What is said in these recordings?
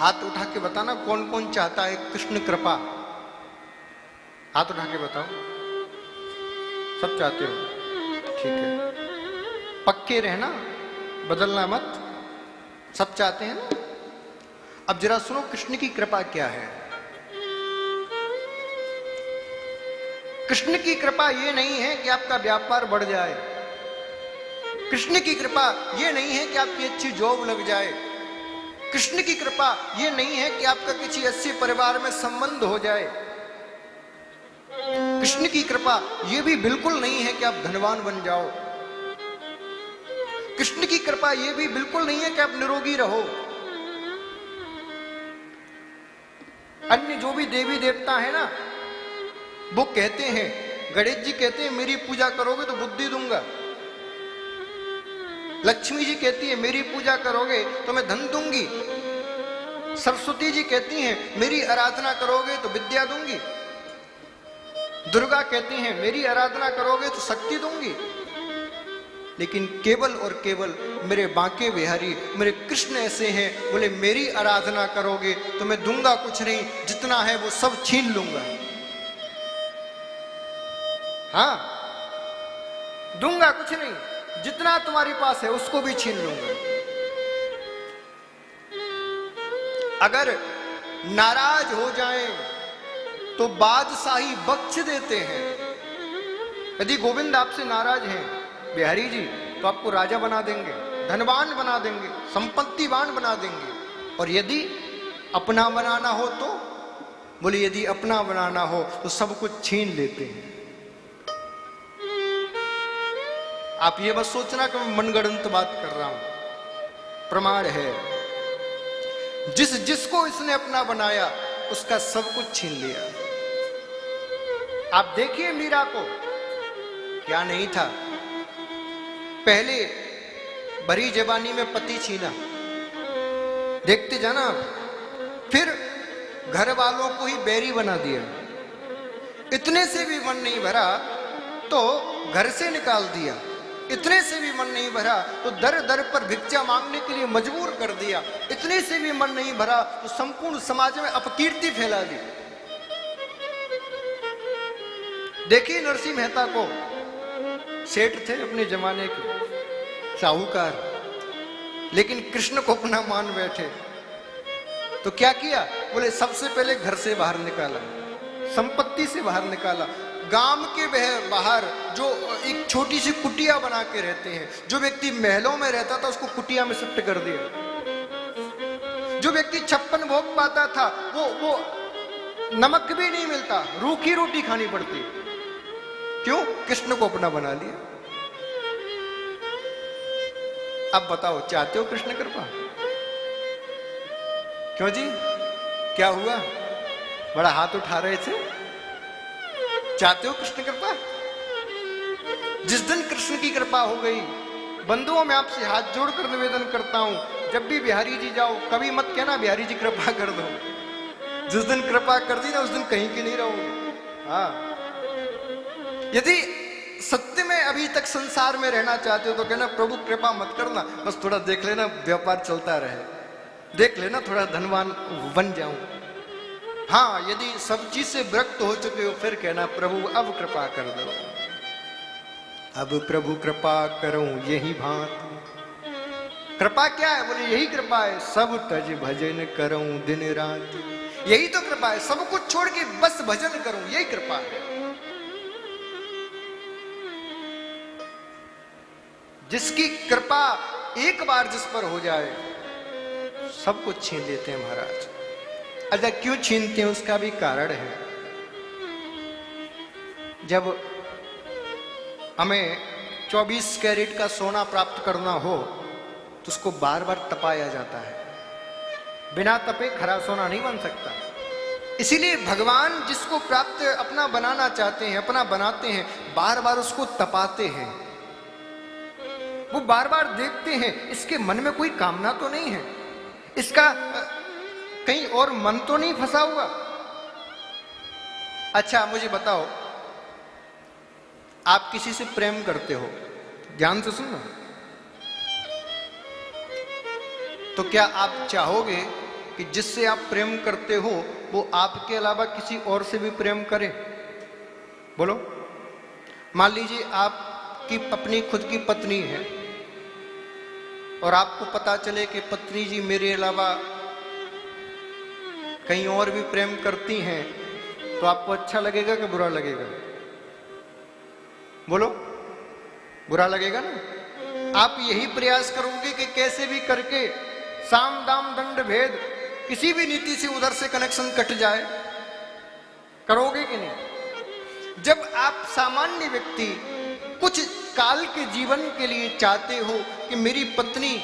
हाथ उठा के बताना कौन कौन चाहता है कृष्ण कृपा। हाथ उठा के बताओ। सब चाहते हो? ठीक है, पक्के रहना, बदलना मत। सब चाहते हैं ना? अब जरा सुनो कृष्ण की कृपा क्या है। कृष्ण की कृपा ये नहीं है कि आपका व्यापार बढ़ जाए। कृष्ण की कृपा ये नहीं है कि आपकी अच्छी जॉब लग जाए। कृष्ण की कृपा ये नहीं है कि आपका किसी अच्छे परिवार में संबंध हो जाए। कृष्ण की कृपा ये भी बिल्कुल नहीं है कि आप धनवान बन जाओ। कृष्ण की कृपा ये भी बिल्कुल नहीं है कि आप निरोगी रहो। अन्य जो भी देवी देवता है ना, वो कहते हैं, गणेश जी कहते हैं मेरी पूजा करोगे तो बुद्धि दूंगा। लक्ष्मी जी कहती है मेरी पूजा करोगे तो मैं धन दूंगी। सरस्वती जी कहती हैं मेरी आराधना करोगे तो विद्या दूंगी। दुर्गा कहती हैं मेरी आराधना करोगे तो शक्ति दूंगी। लेकिन केवल और केवल मेरे बांके बिहारी, मेरे कृष्ण ऐसे हैं, बोले मेरी आराधना करोगे तो मैं दूंगा कुछ नहीं, जितना है वो सब छीन लूंगा। हाँ, दूंगा कुछ नहीं, जितना तुम्हारे पास है उसको भी छीन लूंगा। अगर नाराज हो जाएं तो बादशाही बख्श देते हैं। यदि गोविंद आपसे नाराज हैं बिहारी जी, तो आपको राजा बना देंगे, धनवान बना देंगे, संपत्तिवान बना देंगे। और यदि अपना बनाना हो तो, बोले यदि अपना बनाना हो तो सब कुछ छीन लेते हैं। आप ये बस सोचना कि मैं मनगढ़ंत बात कर रहा हूं। प्रमाण है, जिसको इसने अपना बनाया उसका सब कुछ छीन लिया। आप देखिए मीरा को, क्या नहीं था। पहले भरी जवानी में पति छीना, देखते जाना। फिर घर वालों को ही बैरी बना दिया। इतने से भी मन नहीं भरा तो घर से निकाल दिया। इतने से भी मन नहीं भरा तो दर दर पर भिक्षा मांगने के लिए मजबूर कर दिया। इतने से भी मन नहीं भरा तो संपूर्ण समाज में अपकीर्ति फैला दी। देखिए नरसिंह मेहता को, सेठ थे अपने जमाने के, साहूकार, लेकिन कृष्ण को अपना मान बैठे। तो क्या किया? बोले सबसे पहले घर से बाहर निकाला, संपत्ति से बाहर निकाला। गांव के बाहर जो एक छोटी सी कुटिया बना के रहते हैं, जो व्यक्ति महलों में रहता था उसको कुटिया में शिफ्ट कर दिया। जो व्यक्ति 56 भोग पाता था वो नमक भी नहीं मिलता, रूखी रोटी खानी पड़ती। क्यों? कृष्ण को अपना बना लिया। अब बताओ, चाहते हो कृष्ण कृपा? क्यों जी, क्या हुआ? बड़ा हाथ उठा रहे थे। चाहते हो कृष्ण कृपा? जिस दिन कृष्ण की कृपा हो गई, बंधुओं मैं आपसे हाथ जोड़कर निवेदन करता हूं, जब भी बिहारी जी जाओ कभी मत कहना बिहारी जी कृपा कर दो। जिस दिन कृपा कर दी ना उस दिन कहीं के नहीं रहोगे। हाँ, यदि सत्य में अभी तक संसार में रहना चाहते हो तो कहना प्रभु कृपा मत करना, बस थोड़ा देख लेना व्यापार चलता रहे, देख लेना थोड़ा धनवान बन जाऊं। हाँ, यदि सब चीज से विरक्त हो चुके हो फिर कहना प्रभु अब कृपा कर दो। अब प्रभु कृपा करूं यही भांति। कृपा क्या है? बोले यही कृपा है, सब तज भजन करूं दिन रात। यही तो कृपा है, सब कुछ छोड़ के बस भजन करूं, यही कृपा है। जिसकी कृपा एक बार जिस पर हो जाए सब कुछ छीन लेते हैं महाराज। अच्छा, क्यों छीनते हैं उसका भी कारण है। जब हमें 24 कैरेट का सोना प्राप्त करना हो तो उसको बार बार तपाया जाता है। बिना तपे खरा सोना नहीं बन सकता। इसीलिए भगवान जिसको प्राप्त अपना बनाना चाहते हैं, अपना बनाते हैं, बार बार उसको तपाते हैं। वो बार बार देखते हैं इसके मन में कोई कामना तो नहीं है, इसका कहीं और मन तो नहीं फंसा हुआ। अच्छा मुझे बताओ, आप किसी से प्रेम करते हो, ध्यान से सुनो, तो क्या आप चाहोगे कि जिससे आप प्रेम करते हो वो आपके अलावा किसी और से भी प्रेम करे? बोलो। मान लीजिए आपकी अपनी खुद की पत्नी है और आपको पता चले कि पत्नी जी मेरे अलावा कहीं और भी प्रेम करती हैं, तो आपको अच्छा लगेगा कि बुरा लगेगा? बोलो, बुरा लगेगा ना। आप यही प्रयास करोगे कि कैसे भी करके साम दाम दंड भेद किसी भी नीति से उधर से कनेक्शन कट जाए, करोगे कि नहीं? जब आप सामान्य व्यक्ति कुछ काल के जीवन के लिए चाहते हो कि मेरी पत्नी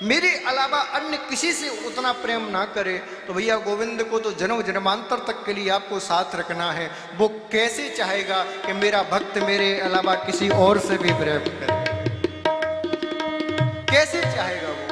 मेरे अलावा अन्य किसी से उतना प्रेम ना करे, तो भैया गोविंद को तो जन्म जन्मांतर तक के लिए आपको साथ रखना है। वो कैसे चाहेगा कि मेरा भक्त मेरे अलावा किसी और से भी प्रेम करे? कैसे चाहेगा वो?